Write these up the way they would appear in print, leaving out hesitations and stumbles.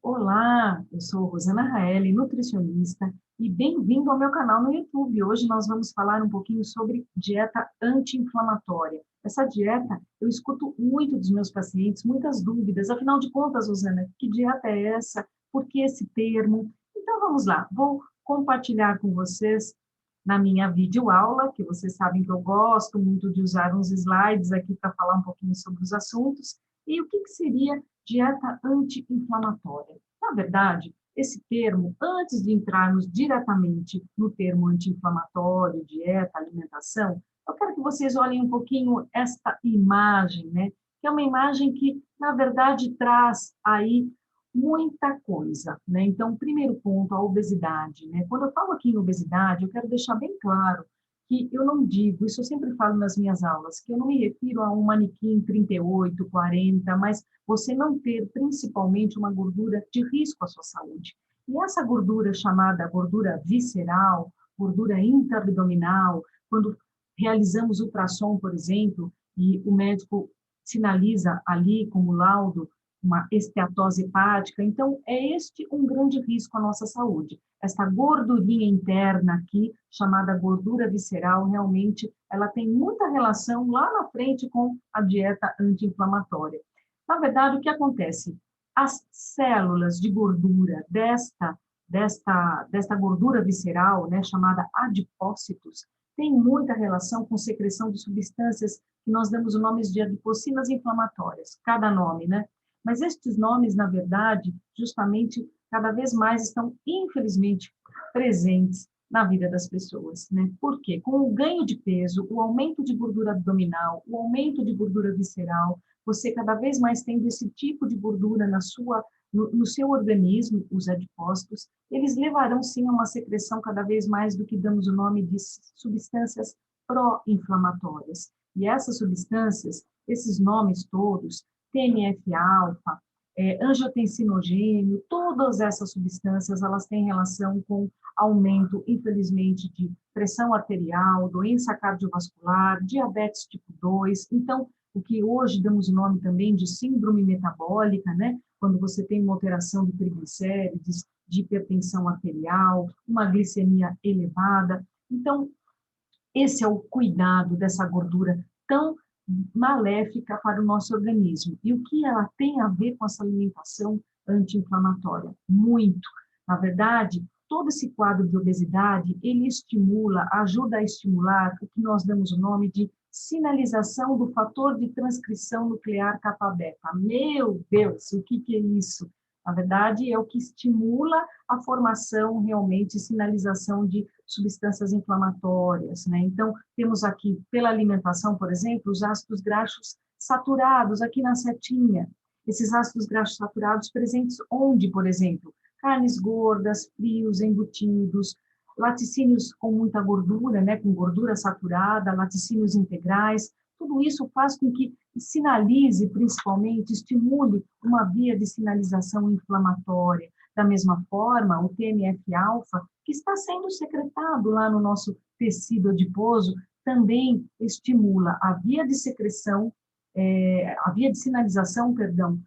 Olá, eu sou Rosana Raeli, nutricionista, e bem-vindo ao meu canal no YouTube. Hoje nós vamos falar um pouquinho sobre dieta anti-inflamatória. Essa dieta, eu escuto muito dos meus pacientes, muitas dúvidas. Afinal de contas, Rosana, que dieta é essa? Por que esse termo? Então vamos lá, vou compartilhar com vocês na minha videoaula, que vocês sabem que eu gosto muito de usar uns slides aqui para falar um pouquinho sobre os assuntos, e o que seria dieta anti-inflamatória. Na verdade, esse termo, antes de entrarmos diretamente no termo anti-inflamatório, dieta, alimentação, eu quero que vocês olhem um pouquinho esta imagem, né? Que é uma imagem que, na verdade, traz aí muita coisa, né? Então, primeiro ponto, a obesidade, né? Quando eu falo aqui em obesidade, eu quero deixar bem claro que eu não digo, isso eu sempre falo nas minhas aulas, que eu não me refiro a um manequim 38, 40, mas você não ter principalmente uma gordura de risco à sua saúde. E essa gordura chamada gordura visceral, gordura intraabdominal, quando realizamos ultrassom, por exemplo, e o médico sinaliza ali como laudo uma esteatose hepática, então é este um grande risco à nossa saúde. Essa gordurinha interna aqui, chamada gordura visceral, realmente ela tem muita relação lá na frente com a dieta anti-inflamatória. Na verdade, o que acontece? As células de gordura desta gordura visceral, né, chamada adipócitos, tem muita relação com secreção de substâncias que nós damos o nome de adipocinas inflamatórias, cada nome, né? Mas estes nomes, na verdade, justamente, cada vez mais estão, infelizmente, presentes na vida das pessoas, né? Por quê? Com o ganho de peso, o aumento de gordura abdominal, o aumento de gordura visceral, você cada vez mais tendo esse tipo de gordura no seu organismo, os adipócitos, eles levarão sim a uma secreção cada vez mais do que damos o nome de substâncias pró-inflamatórias. E essas substâncias, esses nomes todos, TNF-alfa, angiotensinogênio, todas essas substâncias, elas têm relação com aumento, infelizmente, de pressão arterial, doença cardiovascular, diabetes tipo 2. Então, o que hoje damos o nome também de síndrome metabólica, né? Quando você tem uma alteração de triglicérides, de hipertensão arterial, uma glicemia elevada. Então, esse é o cuidado dessa gordura tão maléfica para o nosso organismo. E o que ela tem a ver com essa alimentação anti-inflamatória? Muito. Na verdade, todo esse quadro de obesidade, ele estimula, ajuda a estimular o que nós damos o nome de sinalização do fator de transcrição nuclear kappa-beta. Meu Deus, o que é isso? Na verdade, é o que estimula a formação, realmente, sinalização de substâncias inflamatórias, né? Então, temos aqui, pela alimentação, por exemplo, os ácidos graxos saturados, aqui na setinha. Esses ácidos graxos saturados presentes onde, por exemplo? Carnes gordas, frios, embutidos, laticínios com muita gordura, né? Com gordura saturada, laticínios integrais, tudo isso faz com que sinalize, principalmente, estimule uma via de sinalização inflamatória. Da mesma forma, o TNF-alfa, que está sendo secretado lá no nosso tecido adiposo, também estimula a via de secreção, a via de sinalização, perdão,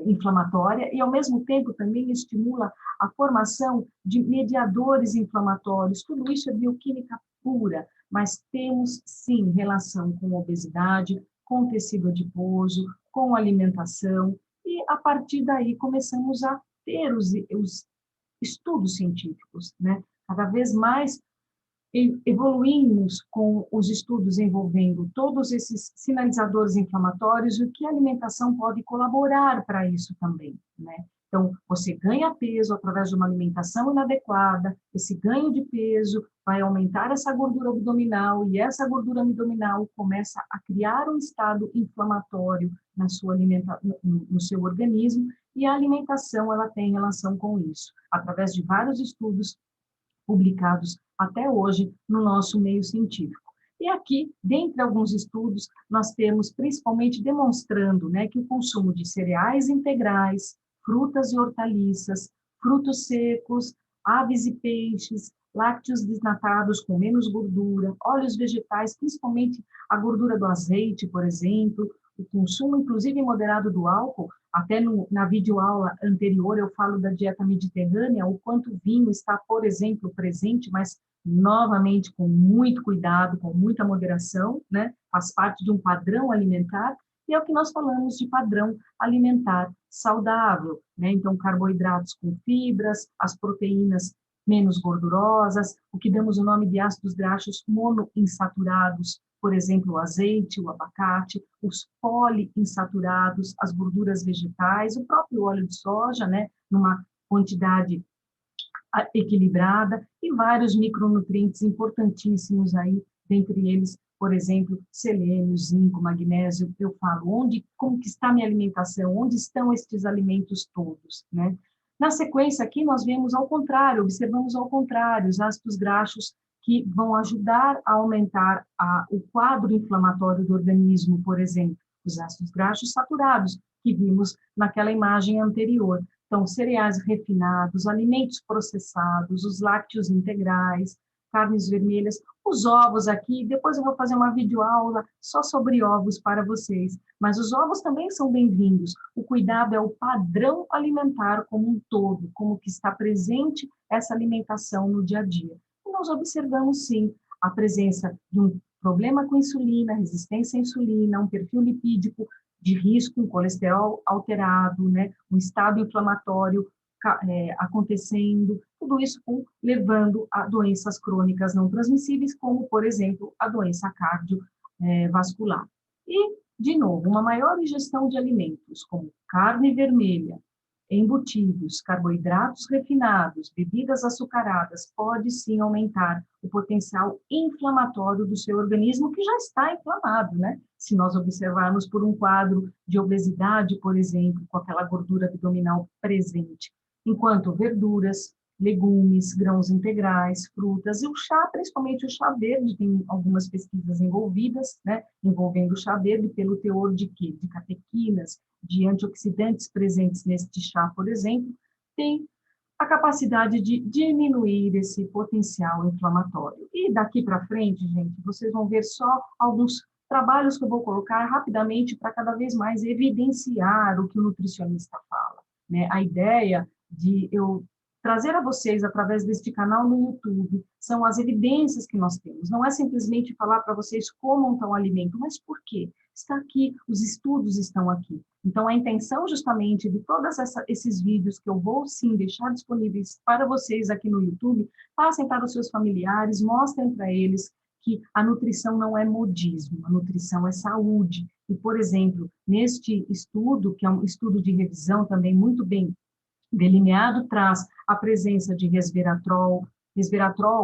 inflamatória, e ao mesmo tempo também estimula a formação de mediadores inflamatórios. Tudo isso é bioquímica pura, mas temos sim relação com obesidade, com tecido adiposo, com alimentação, e a partir daí começamos a ter os estudos científicos, né? Cada vez mais evoluímos com os estudos envolvendo todos esses sinalizadores inflamatórios e o que a alimentação pode colaborar para isso também, né? Então, você ganha peso através de uma alimentação inadequada, esse ganho de peso vai aumentar essa gordura abdominal e essa gordura abdominal começa a criar um estado inflamatório na sua no seu organismo, e a alimentação ela tem relação com isso, através de vários estudos publicados até hoje no nosso meio científico. E aqui, dentre alguns estudos, nós temos principalmente demonstrando, né, que o consumo de cereais integrais, frutas e hortaliças, frutos secos, aves e peixes, lácteos desnatados com menos gordura, óleos vegetais, principalmente a gordura do azeite, por exemplo, o consumo, inclusive moderado do álcool, Até na videoaula anterior eu falo da dieta mediterrânea, o quanto o vinho está, por exemplo, presente, mas novamente com muito cuidado, com muita moderação, né? Faz parte de um padrão alimentar, e é o que nós falamos de padrão alimentar saudável, né? Então, carboidratos com fibras, as proteínas menos gordurosas, o que damos o nome de ácidos graxos monoinsaturados, por exemplo, o azeite, o abacate, os poliinsaturados, as gorduras vegetais, o próprio óleo de soja, né, numa quantidade equilibrada, e vários micronutrientes importantíssimos aí, dentre eles, por exemplo, selênio, zinco, magnésio. Eu falo, como que está a minha alimentação, onde estão estes alimentos todos, né? Na sequência aqui, nós vemos ao contrário, observamos ao contrário, os ácidos graxos que vão ajudar a aumentar o quadro inflamatório do organismo, por exemplo, os ácidos graxos saturados, que vimos naquela imagem anterior. Então, cereais refinados, alimentos processados, os lácteos integrais, carnes vermelhas, os ovos aqui, depois eu vou fazer uma videoaula só sobre ovos para vocês, mas os ovos também são bem-vindos. O cuidado é o padrão alimentar como um todo, como que está presente essa alimentação no dia a dia. E nós observamos, sim, a presença de um problema com insulina, resistência à insulina, um perfil lipídico de risco, um colesterol alterado, né, um estado inflamatório acontecendo, tudo isso levando a doenças crônicas não transmissíveis, como, por exemplo, a doença cardiovascular. E, de novo, uma maior ingestão de alimentos, como carne vermelha, embutidos, carboidratos refinados, bebidas açucaradas, pode sim aumentar o potencial inflamatório do seu organismo, que já está inflamado, né? Se nós observarmos por um quadro de obesidade, por exemplo, com aquela gordura abdominal presente. Enquanto verduras, legumes, grãos integrais, frutas e o chá, principalmente o chá verde, tem algumas pesquisas envolvidas, né, envolvendo o chá verde pelo teor de quê? De catequinas, de antioxidantes presentes neste chá, por exemplo, tem a capacidade de diminuir esse potencial inflamatório. E daqui para frente, gente, vocês vão ver só alguns trabalhos que eu vou colocar rapidamente para cada vez mais evidenciar o que o nutricionista fala, né? A ideia de eu trazer a vocês, através deste canal no YouTube, são as evidências que nós temos. Não é simplesmente falar para vocês como montar um alimento, mas por quê? Está aqui, os estudos estão aqui. Então, a intenção justamente de todos esses vídeos que eu vou, sim, deixar disponíveis para vocês aqui no YouTube, passem para os seus familiares, mostrem para eles que a nutrição não é modismo, a nutrição é saúde. E, por exemplo, neste estudo, que é um estudo de revisão também muito bem delineado, traz a presença de resveratrol,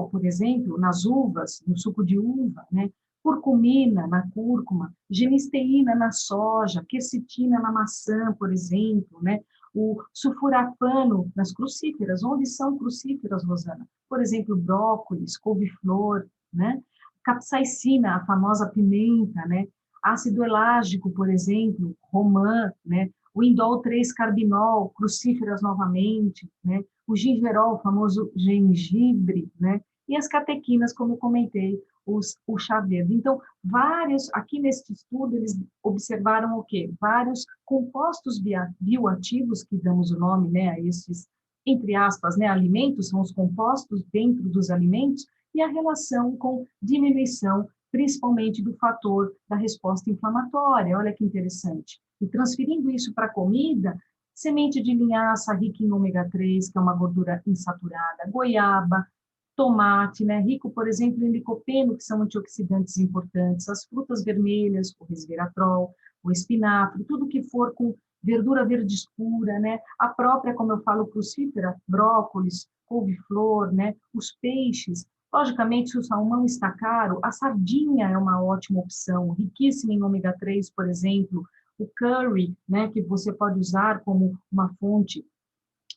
por exemplo, nas uvas, no suco de uva, né? Curcumina na cúrcuma, genisteína na soja, quercetina na maçã, por exemplo, né? O sulforafano nas crucíferas. Onde são crucíferas, Rosana? Por exemplo, brócolis, couve-flor, né? Capsaicina, a famosa pimenta, né? Ácido elágico, por exemplo, romã, né? O indol 3-carbinol, crucíferas novamente, né? O gingerol, o famoso gengibre, né? E as catequinas, como eu comentei, o chá verde. Então, aqui neste estudo, eles observaram o quê? Vários compostos bioativos, que damos o nome, né, a esses, entre aspas, né, alimentos, são os compostos dentro dos alimentos, e a relação com diminuição, principalmente do fator da resposta inflamatória. Olha que interessante. E transferindo isso para a comida, semente de linhaça rica em ômega 3, que é uma gordura insaturada, goiaba, tomate, né, rico, por exemplo, em licopeno, que são antioxidantes importantes, as frutas vermelhas, o resveratrol, o espinafre, tudo que for com verdura verde escura, né, a própria, como eu falo, crucífera, brócolis, couve-flor, né, os peixes. Logicamente, se o salmão está caro, a sardinha é uma ótima opção, riquíssima em ômega 3, por exemplo, o curry, né, que você pode usar como uma fonte,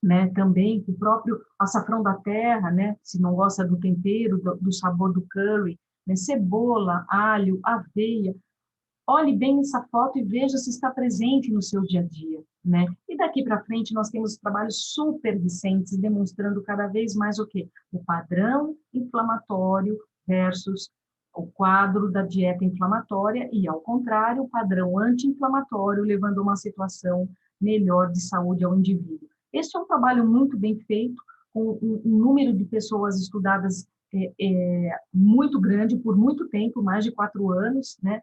né, também o próprio açafrão da terra, né, se não gosta do tempero, do sabor do curry, né, cebola, alho, aveia. Olhe bem essa foto e veja se está presente no seu dia a dia, né? E daqui para frente nós temos trabalhos super recentes demonstrando cada vez mais o quê? O padrão inflamatório versus o quadro da dieta inflamatória e, ao contrário, o padrão anti-inflamatório, levando a uma situação melhor de saúde ao indivíduo. Este é um trabalho muito bem feito, com um número de pessoas estudadas muito grande, por muito tempo, mais de 4 anos, né?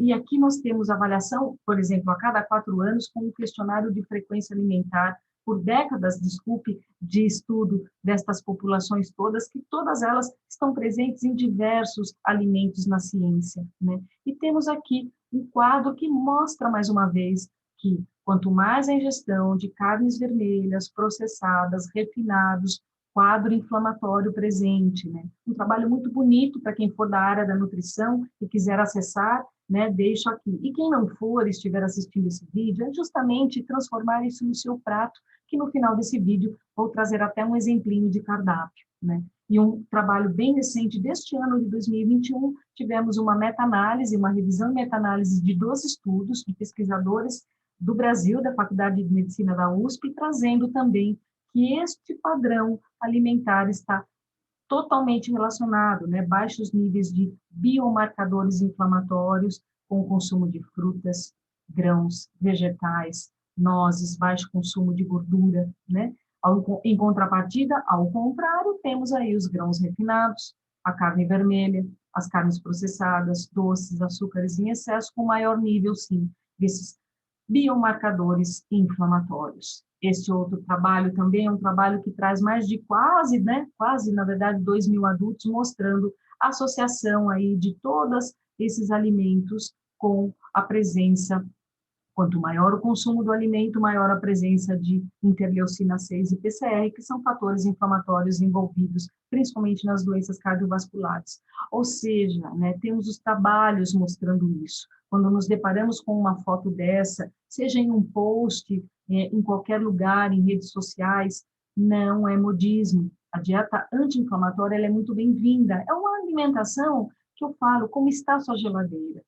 E aqui nós temos avaliação, por exemplo, a cada 4 anos, com um questionário de frequência alimentar, por décadas, desculpe, de estudo destas populações todas, que todas elas estão presentes em diversos alimentos na ciência, né? E temos aqui um quadro que mostra, mais uma vez, que quanto mais a ingestão de carnes vermelhas, processadas, refinados, quadro inflamatório presente, né? Um trabalho muito bonito para quem for da área da nutrição e quiser acessar, né? Deixo aqui. E quem não for, estiver assistindo esse vídeo, é justamente transformar isso no seu prato, que no final desse vídeo vou trazer até um exemplinho de cardápio, né? E um trabalho bem recente deste ano de 2021, tivemos uma meta-análise, uma revisão e meta-análise de 12 estudos de pesquisadores do Brasil, da Faculdade de Medicina da USP, trazendo também que este padrão alimentar está totalmente relacionado, né? Baixos níveis de biomarcadores inflamatórios com o consumo de frutas, grãos, vegetais, nozes, baixo consumo de gordura, né? Em contrapartida, ao contrário, temos aí os grãos refinados, a carne vermelha, as carnes processadas, doces, açúcares em excesso, com maior nível, sim, desses biomarcadores inflamatórios. Este outro trabalho também é um trabalho que traz mais de quase, na verdade, 2.000 adultos, mostrando a associação aí de todos esses alimentos com a presença. Quanto maior o consumo do alimento, maior a presença de interleucina 6 e PCR, que são fatores inflamatórios envolvidos, principalmente nas doenças cardiovasculares. Ou seja, né, temos os trabalhos mostrando isso. Quando nos deparamos com uma foto dessa, seja em um post, em qualquer lugar, em redes sociais, não é modismo. A dieta anti-inflamatória ela é muito bem-vinda. É uma alimentação que eu falo, como está a sua geladeira?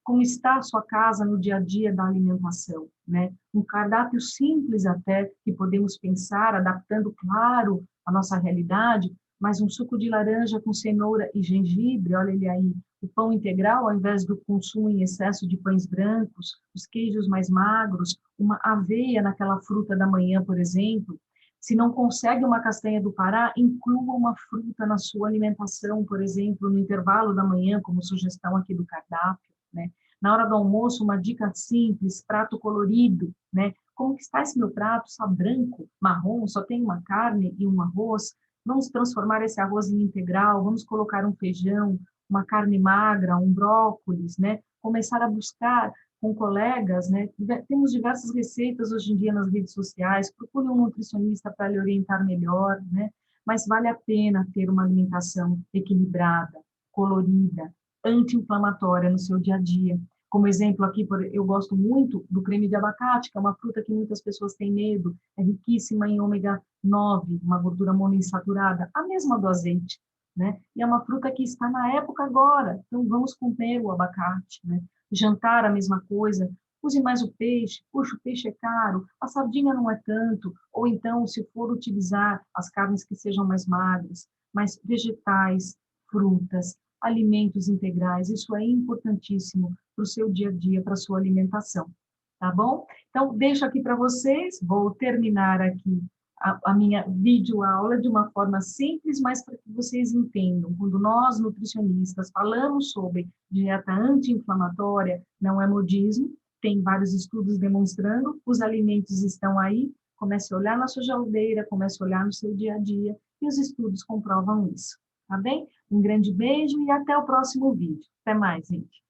Como está a sua casa no dia a dia da alimentação, né? Um cardápio simples até, que podemos pensar, adaptando, claro, a nossa realidade, mas um suco de laranja com cenoura e gengibre, olha ele aí, o pão integral, ao invés do consumo em excesso de pães brancos, os queijos mais magros, uma aveia naquela fruta da manhã, por exemplo. Se não consegue uma castanha do Pará, inclua uma fruta na sua alimentação, por exemplo, no intervalo da manhã, como sugestão aqui do cardápio, né? Na hora do almoço, uma dica simples, prato colorido, né? Como que está esse meu prato? Está branco, marrom, só tem uma carne e um arroz? Vamos transformar esse arroz em integral, vamos colocar um feijão, uma carne magra, um brócolis, né? Começar a buscar com colegas, né? Temos diversas receitas hoje em dia nas redes sociais, procure um nutricionista para lhe orientar melhor, né? Mas vale a pena ter uma alimentação equilibrada, colorida, anti-inflamatória no seu dia a dia. Como exemplo aqui, eu gosto muito do creme de abacate, que é uma fruta que muitas pessoas têm medo, é riquíssima em ômega 9, uma gordura monoinsaturada, a mesma do azeite, né? E é uma fruta que está na época agora, então vamos comer o abacate, né? Jantar, a mesma coisa, use mais o peixe, puxa, o peixe é caro, a sardinha não é tanto, ou então, se for utilizar as carnes que sejam mais magras, mas vegetais, frutas, alimentos integrais, isso é importantíssimo para o seu dia a dia, para a sua alimentação, tá bom? Então, deixo aqui para vocês, vou terminar aqui a minha videoaula de uma forma simples, mas para que vocês entendam, quando nós, nutricionistas, falamos sobre dieta anti-inflamatória, não é modismo, tem vários estudos demonstrando, os alimentos estão aí, comece a olhar na sua geladeira, comece a olhar no seu dia a dia, e os estudos comprovam isso, tá bem? Um grande beijo e até o próximo vídeo. Até mais, gente.